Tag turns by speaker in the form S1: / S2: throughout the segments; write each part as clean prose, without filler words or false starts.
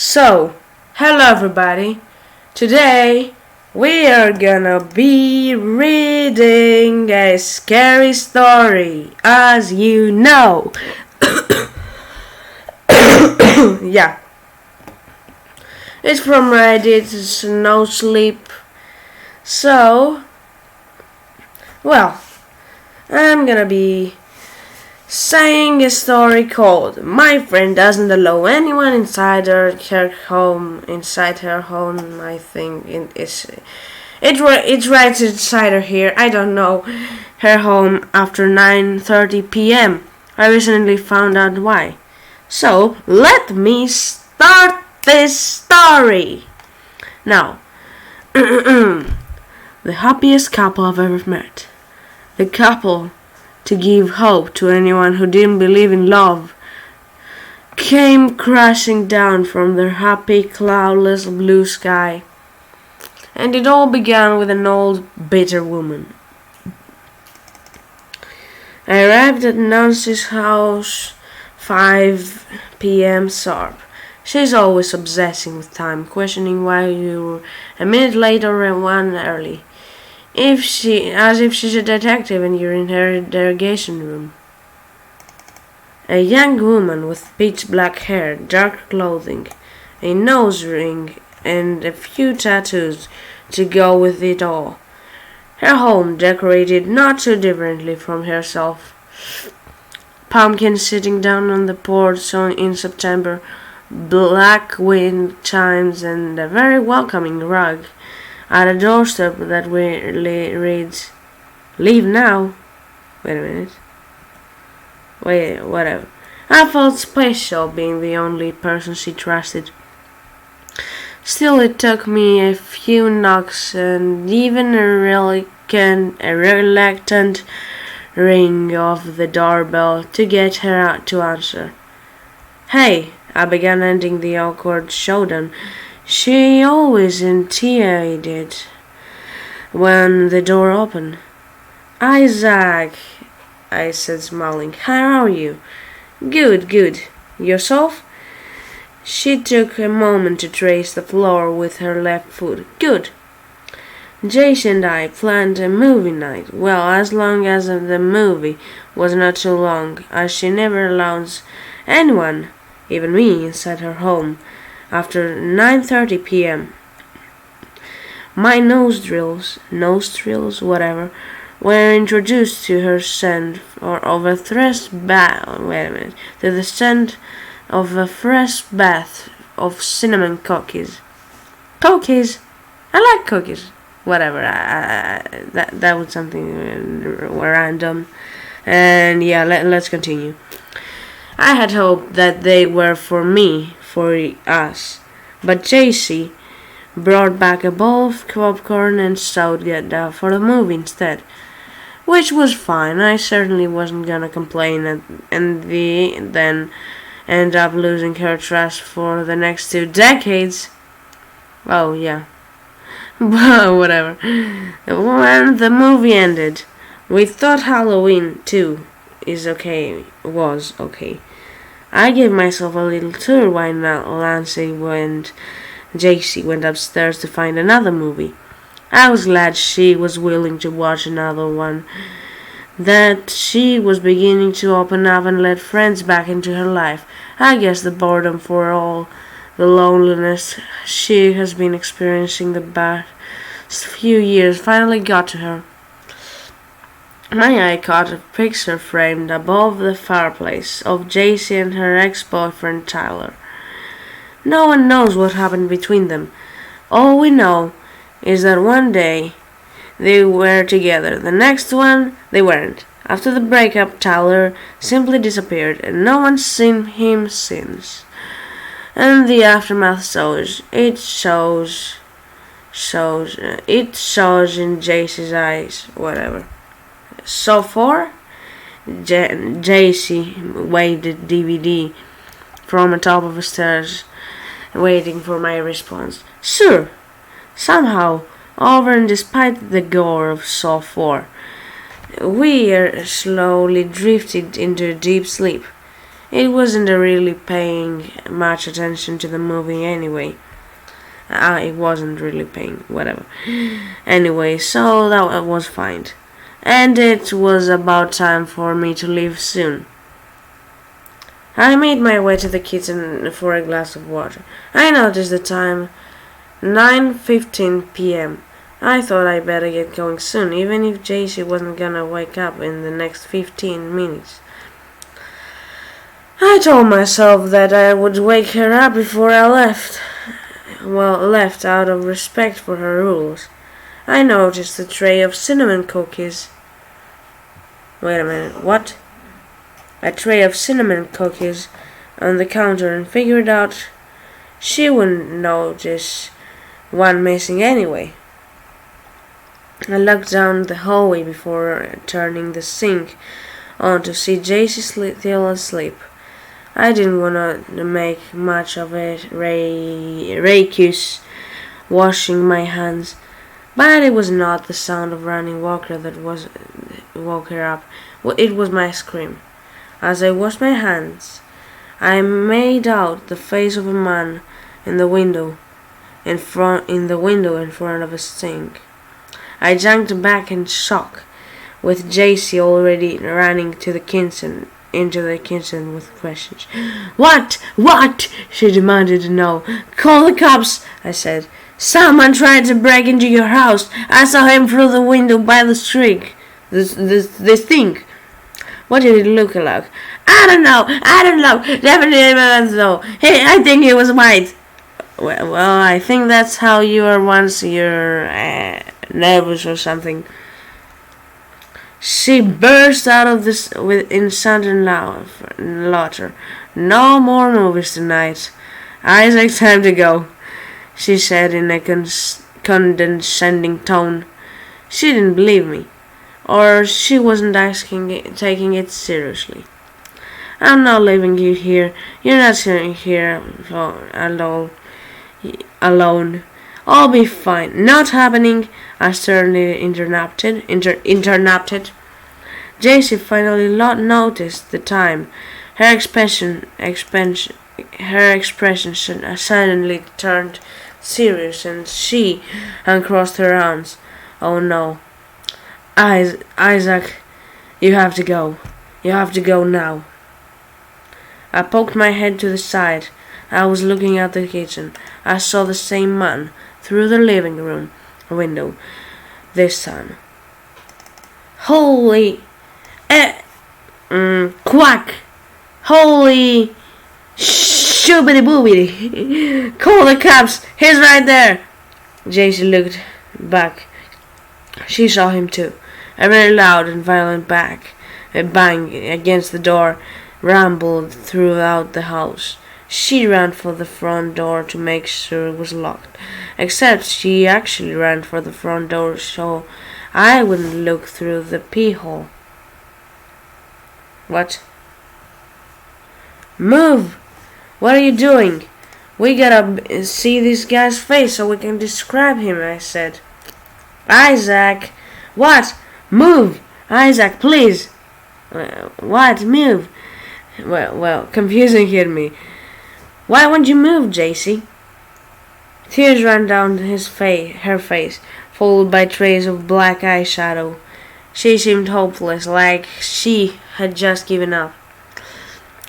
S1: So, hello everybody. Today we are gonna be reading a scary story, as you know. Yeah, it's from Reddit. It's no sleep. So, well, I'm gonna be saying a story called "My Friend Doesn't Allow Anyone Inside her home." Inside her home, I think it writes inside her here. I don't know her home after 9:30 p.m. I recently found out why. So let me start this story now. The happiest couple I've ever met. The couple to give hope to anyone who didn't believe in love, came crashing down from their happy, cloudless blue sky. And it all began with an old, bitter woman. I arrived at Nancy's house 5 p.m. sharp. She's always obsessing with time, questioning why you were a minute late or one early. As if she's a detective and you're in her interrogation room. A young woman with pitch black hair, dark clothing, a nose ring, and a few tattoos to go with it all. Her home decorated not too differently from herself. Pumpkins sitting down on the porch in September, black wind chimes, and a very welcoming rug at a doorstep that weirdly reads, "Leave now." Wait a minute. Whatever. I felt special being the only person she trusted. Still, it took me a few knocks and even a reluctant ring of the doorbell to get her out to answer. "Hey," I began, ending the awkward showdown. She always initiated when the door opened. "Isaac," I said, smiling. "How are you?" Good. Yourself?" She took a moment to trace the floor with her left foot. "Good. Jace and I planned a movie night. Well, as long as the movie was not too long, as she never allows anyone, even me, inside her home after 9:30 p.m. My nostrils, whatever, were introduced to her scent of a fresh bath. To the scent of a fresh bath of cinnamon cookies. Cookies, I like cookies. Whatever. That was something random. And yeah, let's continue. I had hoped that they were for me, for us, but JC brought back a bowl of popcorn and soda for the movie instead, which was fine. I certainly wasn't gonna complain, and then end up losing her trust for the next 2 decades. Oh yeah, but whatever. When the movie ended, we thought Halloween 2 was okay. I gave myself a little tour while Nancy and JC went upstairs to find another movie. I was glad she was willing to watch another one, that she was beginning to open up and let friends back into her life. I guess the boredom for all the loneliness she has been experiencing the past few years finally got to her. My eye caught a picture framed above the fireplace of JC and her ex-boyfriend Tyler. No one knows what happened between them. All we know is that one day they were together, the next one they weren't. After the breakup, Tyler simply disappeared, and no one's seen him since. And the aftermath shows in JC's eyes. Whatever. So far, JC waved the DVD from the top of the stairs, waiting for my response. Sure. Somehow, over and despite the gore of Saw 4, we are slowly drifted into deep sleep. It wasn't really paying much attention to the movie anyway. I wasn't really paying, whatever. Anyway, so that was fine. And it was about time for me to leave soon. I made my way to the kitchen for a glass of water. I noticed the time, 9:15 p.m. I thought I better get going soon, even if JC wasn't gonna wake up in the next 15 minutes. I told myself that I would wake her up before I left. Well, left out of respect for her rules. I noticed a tray of cinnamon cookies. Wait a minute, what? A tray of cinnamon cookies on the counter and figured out she wouldn't notice one missing anyway. I looked down the hallway before turning the sink on to see JC still asleep. I didn't want to make much of it, Raikus washing my hands, but it was not the sound of running water that woke her up. It was my scream. As I washed my hands, I made out the face of a man in the window in front of a sink. I jumped back in shock, with JC already running into the kitchen with questions. What? She demanded to know. Call the cops, I said. Someone tried to break into your house. I saw him through the window by the street. This thing. What did it look like? I don't know. Definitely I don't know. Hey, I think he was white. Well, I think that's how you are once you're nervous or something. She burst out of this in sudden laughter. No more movies tonight. Isaac, time to go, she said in a condescending tone. She didn't believe me, or she wasn't taking it seriously. I'm not leaving you here. You're not sitting here alone. I'll be fine. Not happening, I sternly interrupted. JC finally noticed the time. Her expression suddenly turned serious, and she uncrossed her arms. Oh no. Isaac, you have to go. You have to go now. I poked my head to the side. I was looking at the kitchen. I saw the same man through the living room window this time. Holy quack! Holy shoobity boobity! Call the cops! He's right there! JC looked back. She saw him too. A very loud and violent bang against the door rumbled throughout the house. She ran for the front door to make sure it was locked. Except she actually ran for the front door so I wouldn't look through the pee-hole. What? Move! What are you doing? We gotta see this guy's face so we can describe him, I said. Isaac! What? Move! Isaac, please! What? Move! Well, confusing hit me. Why won't you move, JC? Tears ran down her face, followed by traces of black eyeshadow. She seemed hopeless, like she had just given up.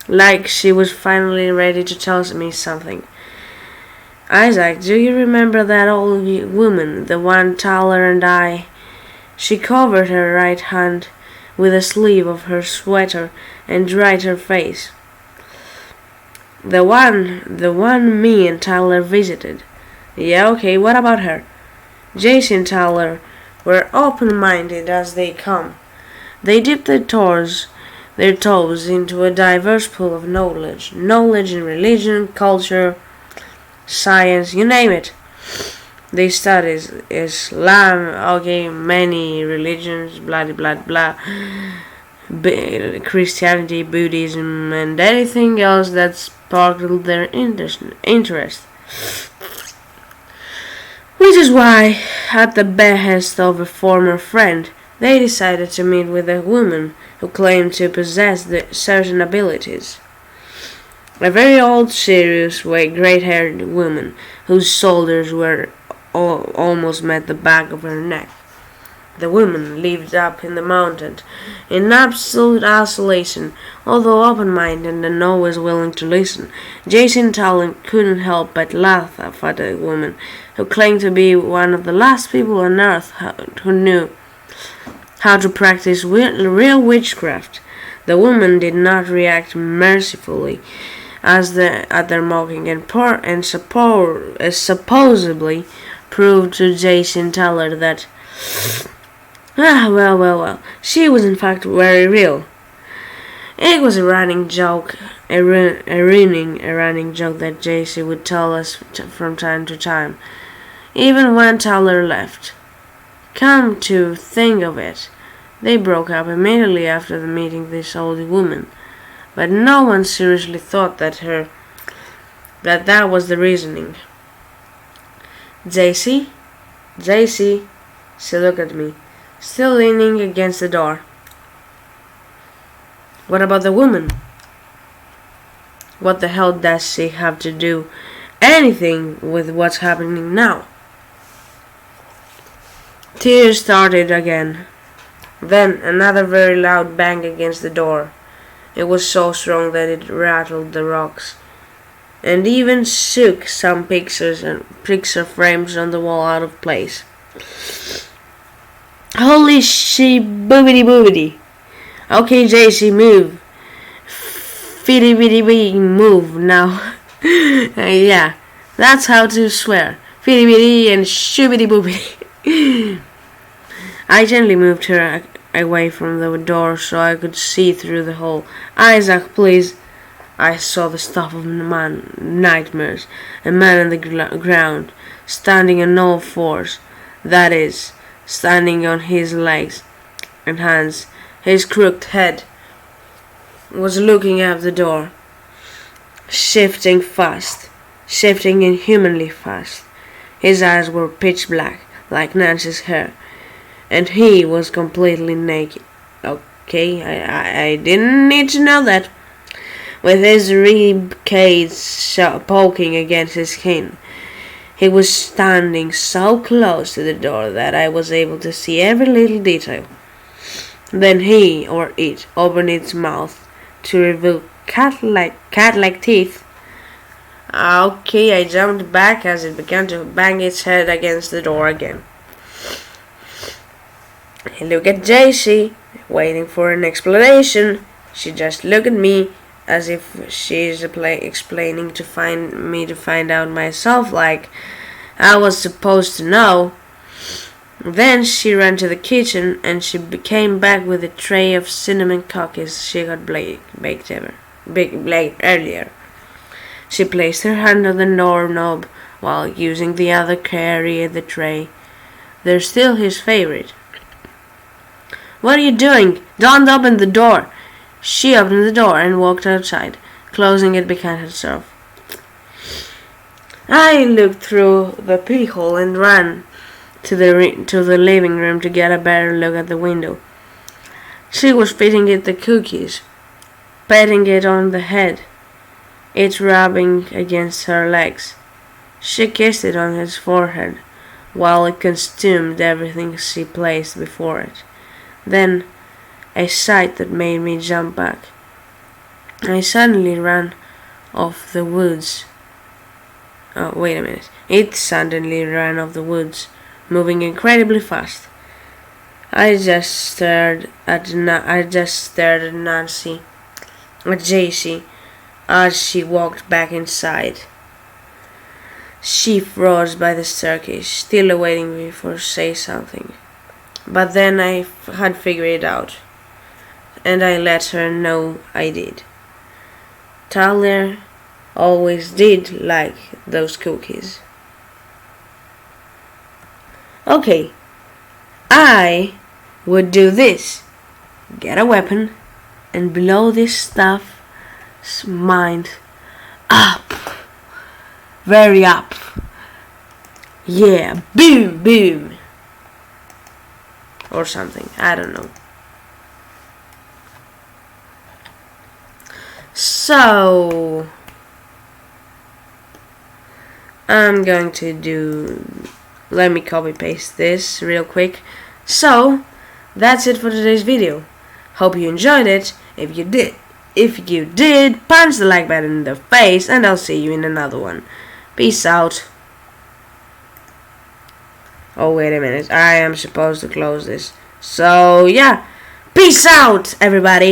S1: Like she was finally ready to tell me something. Isaac, do you remember that old woman, the one taller and I? She covered her right hand with a sleeve of her sweater and dried her face. The one me and Tyler visited. Yeah, okay, what about her? Jason and Tyler were open-minded as they come. They dipped their toes into a diverse pool of knowledge in religion, culture, science, you name it. They studied Islam, okay, many religions, blah blah blah, Christianity, Buddhism, and anything else that sparkled their interest. Which is why, at the behest of a former friend, they decided to meet with a woman who claimed to possess certain abilities. A very old, serious, grey-haired woman whose shoulders were almost met the back of her neck. The woman lived up in the mountains, in absolute isolation, although open-minded and always willing to listen. Jason Talon couldn't help but laugh at the woman, who claimed to be one of the last people on earth who knew how to practice real witchcraft. The woman did not react mercifully at their mocking and supposedly proved to Jason Teller that well, she was in fact very real. It was a running joke, a running joke that JC would tell us from time to time, even when Teller left. Come to think of it, they broke up immediately after the meeting this old woman, but no one seriously thought that was the reasoning. JC, she looked at me, still leaning against the door. What about the woman? What the hell does she have to do anything with what's happening now? Tears started again. Then another very loud bang against the door. It was so strong that it rattled the rocks, and even shook some picture frames on the wall out of place. Holy shit, boobity. Okay, JC, move. Fitty bitty bitty, move now. Yeah, that's how to swear. Fitty bitty and shoobity boobity. I gently moved her away from the door so I could see through the hole. Isaac, please. I saw the stuff of nightmares. A man on the ground, standing on all fours. That is, standing on his legs and hands. His crooked head was looking out the door, shifting inhumanly fast. His eyes were pitch black, like Nancy's hair, and he was completely naked. Okay, I didn't need to know that. With his rib cage poking against his skin. He was standing so close to the door that I was able to see every little detail. Then he, or it, opened its mouth to reveal cat-like teeth. Okay, I jumped back as it began to bang its head against the door again. I looked at JC, waiting for an explanation. She just looked at me as if she's explaining to find out myself, like I was supposed to know. Then she ran to the kitchen and she came back with a tray of cinnamon cookies she had baked earlier. She placed her hand on the doorknob while using the other carry the tray. They're still his favorite. What are you doing? Don't open the door! She opened the door and walked outside, closing it behind herself. I looked through the peephole and ran to the living room to get a better look at the window. She was feeding it the cookies, patting it on the head, it rubbing against her legs. She kissed it on his forehead, while it consumed everything she placed before it. Then, a sight that made me jump back. I suddenly ran off the woods. Oh, wait a minute. It suddenly ran off the woods, moving incredibly fast. I just stared at Nancy, at JC, as she walked back inside. She froze by the staircase, still awaiting me to say something. But then I had figured it out, and I let her know I did. Tyler always did like those cookies. Okay, I would do this. Get a weapon and blow this stuff's mind up. Very up. Yeah, boom, boom. Or something, I don't know. So, I'm going to do, let me copy paste this real quick. So that's it for today's video. Hope you enjoyed it. If you did, punch the like button in the face, and I'll see you in another one. Peace out. Oh, wait a minute, I am supposed to close this. So yeah, peace out everybody.